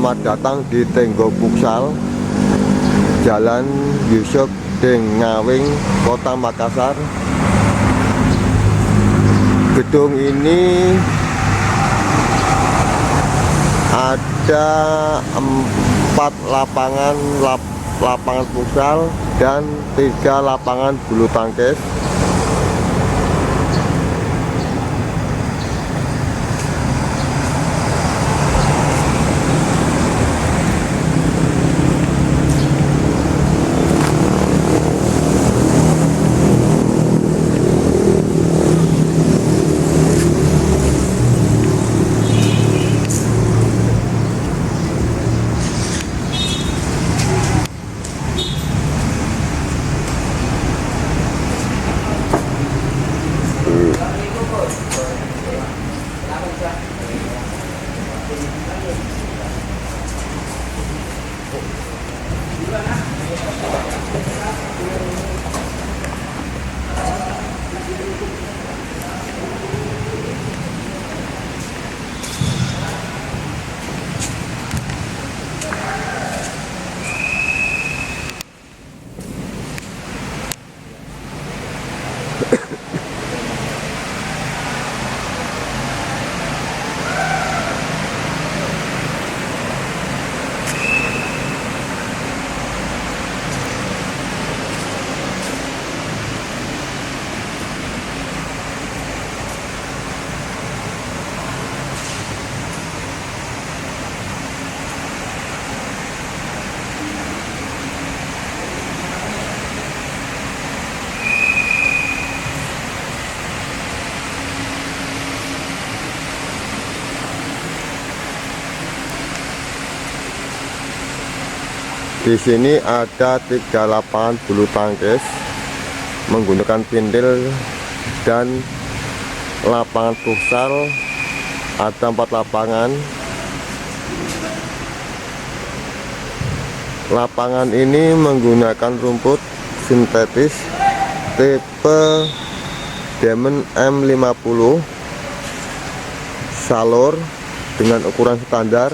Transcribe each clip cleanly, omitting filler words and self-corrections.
Selamat datang di Tenggo Futsal, Jalan Yusuf Dengawing, Kota Makassar. Gedung ini ada 4 lapangan futsal dan 3 lapangan bulu tangkis. Di sini ada 3 lapangan bulu tangkis menggunakan pintil, dan lapangan futsal ada 4 lapangan. Lapangan ini menggunakan rumput sintetis tipe Diamond M50 Salor dengan ukuran standar.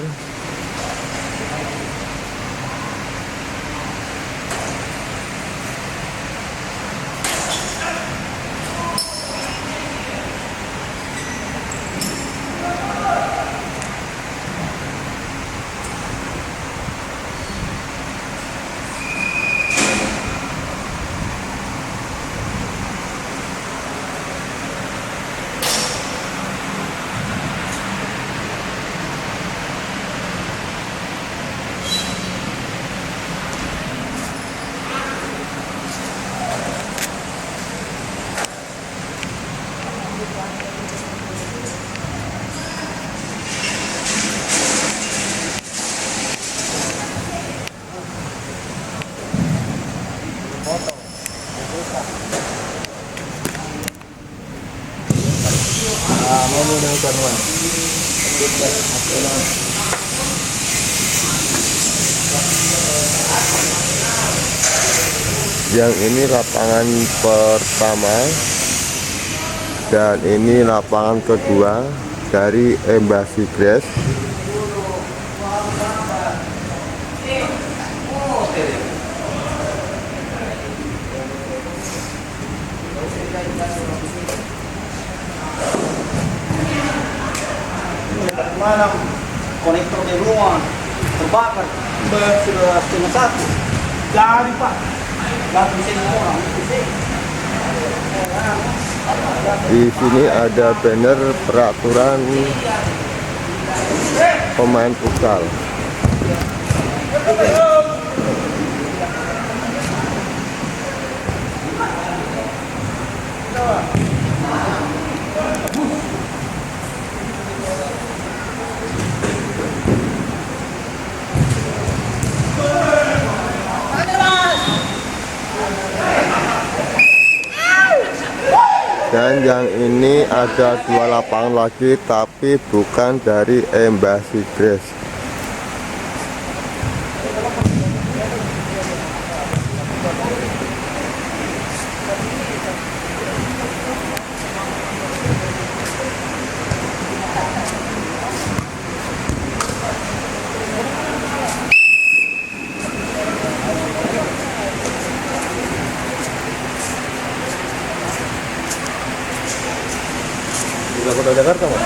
Yang ini lapangan pertama dan ini lapangan kedua dari Embassy Grass. Mana konektor di rumah terbakar sudah 1:30 jadi Pak, nggak bisa orang. Di sini ada banner peraturan pemain futsal. Dan yang ini ada 2 lapangan lagi, tapi bukan dari Embassy Grass. Udah kota Jakarta, Mas?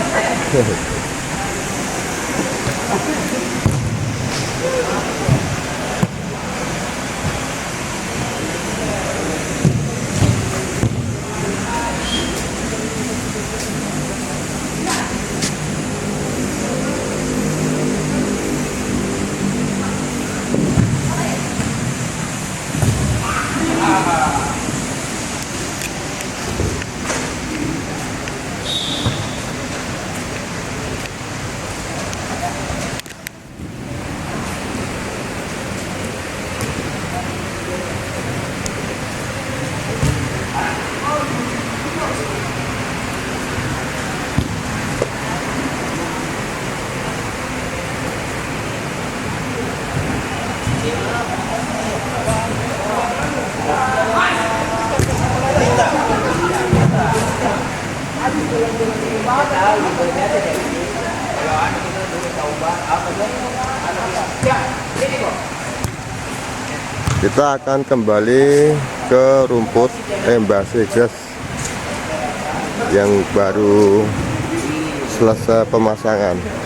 Kita akan kembali ke rumput embasi gas yang baru selesai pemasangan.